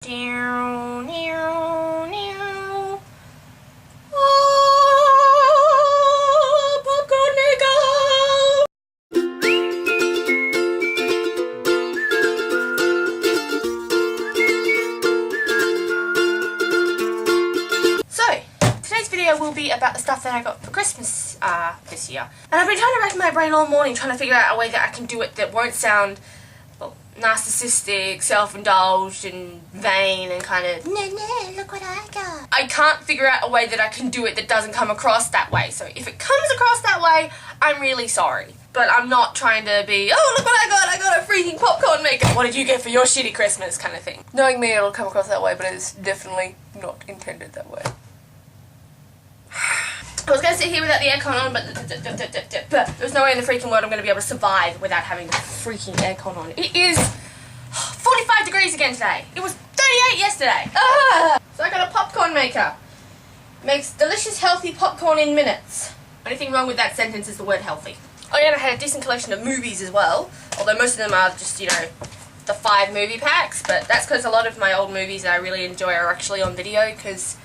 Down, down, down. Popcorn So, today's video will be about the stuff that I got for Christmas this year. And I've been trying to rack my brain all morning trying to figure out a way that I can do it that won't sound, well, narcissistic, self-indulged and vain and kind of, no, look what I got. I can't figure out a way that I can do it that doesn't come across that way. So if it comes across that way, I'm really sorry. But I'm not trying to be, oh, look what I got a freaking popcorn maker. What did you get for your shitty Christmas kind of thing. Knowing me, it'll come across that way, but it's definitely not intended that way. I was going to sit here without the aircon on, but there's no way in the freaking world I'm going to be able to survive without having the freaking aircon on. It is 45 degrees again today. It was 38 yesterday. So I got a popcorn maker. Makes delicious, healthy popcorn in minutes. Only thing wrong with that sentence is the word healthy. Oh yeah, and I had a decent collection of movies as well. Although most of them are just, you know, the 5 movie packs. But that's because a lot of my old movies that I really enjoy are actually on video because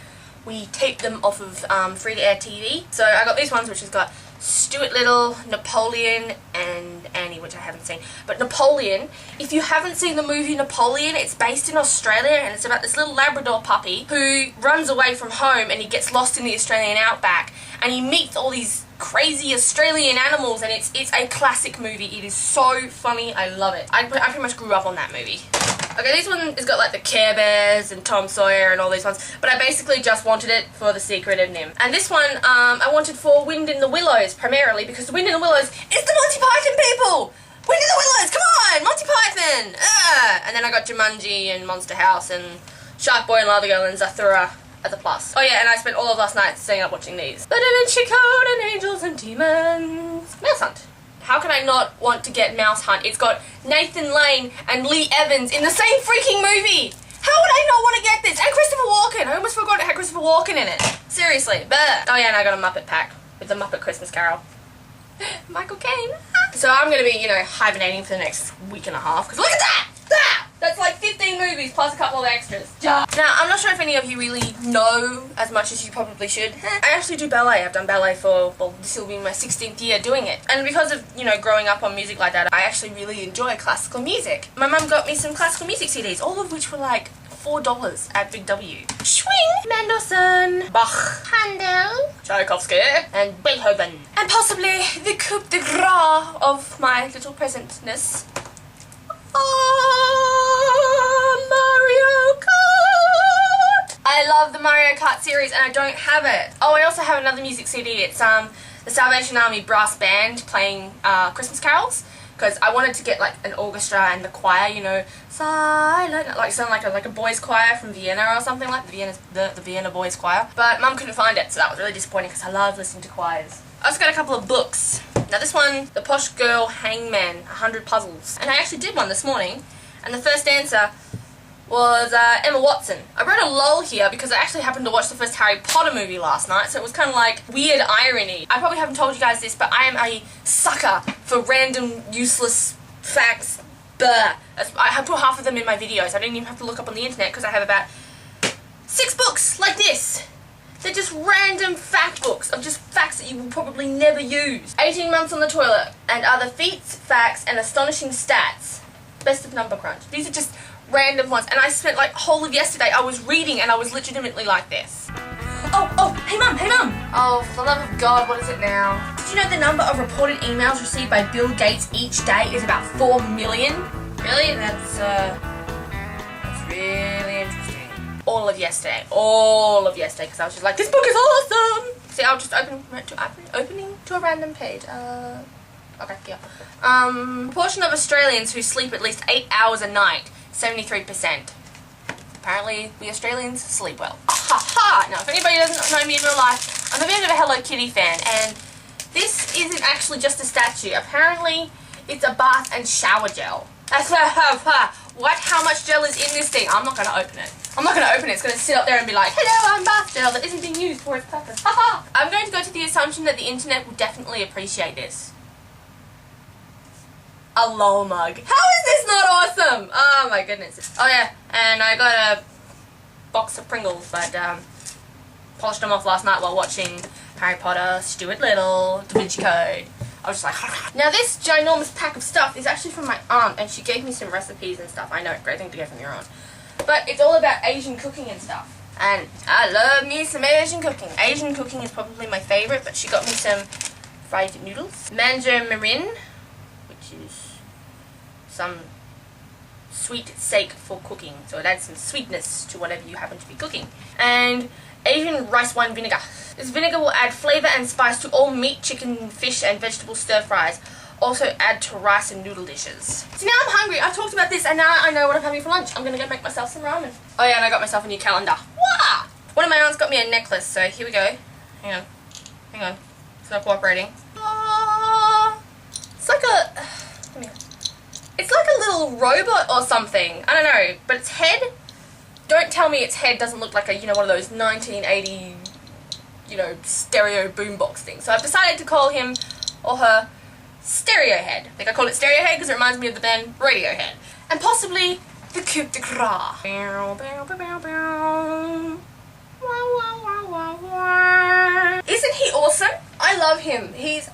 we taped them off of free-to-air TV. So I got these ones which has got Stuart Little, Napoleon, and Annie, which I haven't seen. But Napoleon, if you haven't seen the movie Napoleon, it's based in Australia and it's about this little Labrador puppy who runs away from home and he gets lost in the Australian outback and he meets all these crazy Australian animals and it's a classic movie. It is so funny. I love it. I pretty much grew up on that movie. Okay, this one has got like the Care Bears and Tom Sawyer and all these ones, but I basically just wanted it for The Secret of Nim. And this one I wanted for Wind in the Willows primarily because Wind in the Willows is the Monty Python people! Wind in the Willows, come on! Monty Python! And then I got Jumanji and Monster House and Shark Boy and Lava Girl and Zathura as a plus. Oh yeah, and I spent all of last night staying up watching these. But then Chicago and Angels and Demons. Mouse Hunt. How can I not want to get Mouse Hunt? It's got Nathan Lane and Lee Evans in the same freaking movie! How would I not want to get this? And Christopher Walken! I almost forgot it had Christopher Walken in it. Seriously, but oh yeah, and I got a Muppet pack with the Muppet Christmas Carol. Michael Caine. So I'm going to be, you know, hibernating for the next week and a half, because look at that! That's like 15 movies plus a couple of extras. Now, I'm not sure if any of you really know as much as you probably should. I actually do ballet. I've done ballet for, well, this will be my 16th year doing it. And because of, you know, growing up on music like that, I actually really enjoy classical music. My mum got me some classical music CDs, all of which were like $4 at Big W. Schwing, Mendelssohn, Bach, Handel, Tchaikovsky, and Beethoven. And possibly the coup de grace of my little presentness. Mario Kart! I love the Mario Kart series and I don't have it. Oh, I also have another music CD. It's the Salvation Army Brass Band playing Christmas carols. Because I wanted to get like an orchestra and the choir, you know, silent, like sound like a boys' choir from Vienna or something like the Vienna Boys Choir. But Mum couldn't find it, so that was really disappointing because I love listening to choirs. I also got a couple of books. Now this one, The Posh Girl Hangman, 100 Puzzles. And I actually did one this morning, and the first answer was Emma Watson. I wrote a lull here because I actually happened to watch the first Harry Potter movie last night, so it was kind of like weird irony. I probably haven't told you guys this, but I am a sucker for random useless facts. I put half of them in my videos. I didn't even have to look up on the internet because I have about 6 books like this. They're just random fact books of just facts that you will probably never use. 18 months on the toilet and other feats, facts, and astonishing stats. Best of Number Crunch. These are just random ones, and I spent like whole of yesterday I was reading and I was legitimately like this. Oh, hey mum! Oh, for the love of God, what is it now? Did you know the number of reported emails received by Bill Gates each day is about 4 million? Really? That's really interesting. All of yesterday, because I was just like, this book is awesome! See, I'll just opening to a random page. Okay, yeah. Proportion of Australians who sleep at least 8 hours a night, 73%. Apparently, we Australians sleep well. Ha! Now, if anybody doesn't know me in real life, I'm a bit of a Hello Kitty fan, and this isn't actually just a statue. Apparently, it's a bath and shower gel. What? How much gel is in this thing? I'm not going to open it. It's going to sit up there and be like, hello, I'm bath gel that isn't being used for its purpose. I'm going to go to the assumption that the internet will definitely appreciate this. a lol mug. How is this not awesome? Oh my goodness. Oh yeah, and I got a box of Pringles, but polished them off last night while watching Harry Potter, Stuart Little, Da Vinci Code. I was just like, now this ginormous pack of stuff is actually from my aunt, and she gave me some recipes and stuff. I know, great thing to get from your aunt. But it's all about Asian cooking and stuff. And I love me some Asian cooking. Asian cooking is probably my favorite, but she got me some fried noodles. Manjo marin, which is some sweet sake for cooking. So it adds some sweetness to whatever you happen to be cooking. And Asian rice wine vinegar. This vinegar will add flavour and spice to all meat, chicken, fish and vegetable stir fries. Also add to rice and noodle dishes. So now I'm hungry. I've talked about this and now I know what I'm having for lunch. I'm going to go make myself some ramen. Oh yeah, and I got myself a new calendar. Wah! One of my aunts got me a necklace, so here we go. Hang on. Hang on. It's not cooperating. It's like a... It's like a little robot or something. I don't know. But its head... Don't tell me its head doesn't look like a, you know, one of those 1980, you know, stereo boombox things. So I've decided to call him or her StereoHead. I think I call it StereoHead because it reminds me of the band Radiohead. And possibly the coup de grace. Isn't he awesome? I love him. He's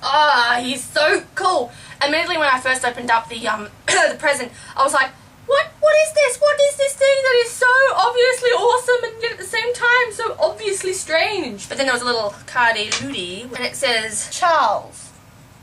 so cool. Immediately when I first opened up the the present, I was like, what is this? What is this thing that is so obviously awesome and yet at the same time so obviously strange? But then there was a little card-a-looty and it says, Charles,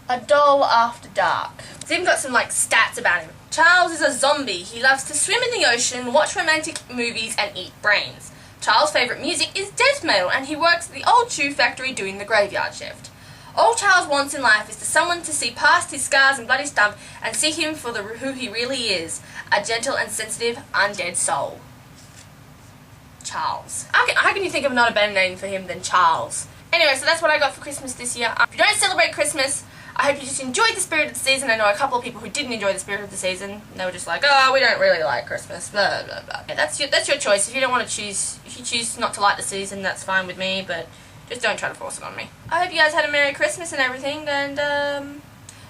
a doll after dark. It's even got some like stats about him. Charles is a zombie. He loves to swim in the ocean, watch romantic movies and eat brains. Charles' favourite music is death metal and he works at the old shoe factory doing the graveyard shift. All Charles wants in life is for someone to see past his scars and bloody stump and see him for who he really is, a gentle and sensitive undead soul. Charles. How can you think of not a better name for him than Charles? Anyway, so that's what I got for Christmas this year. If you don't celebrate Christmas, I hope you just enjoyed the spirit of the season. I know a couple of people who didn't enjoy the spirit of the season. They were just like, oh, we don't really like Christmas, blah, blah, blah. Yeah, that's your choice. If you don't want to choose, if you choose not to like the season, that's fine with me, but just don't try to force it on me. I hope you guys had a Merry Christmas and everything, and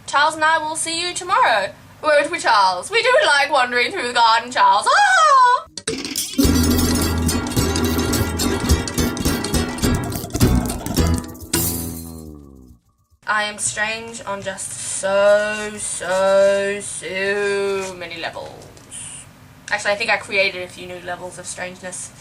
Charles and I will see you tomorrow. Word with Charles. We do like wandering through the garden, Charles. Ah! I am strange on just so many levels. Actually, I think I created a few new levels of strangeness.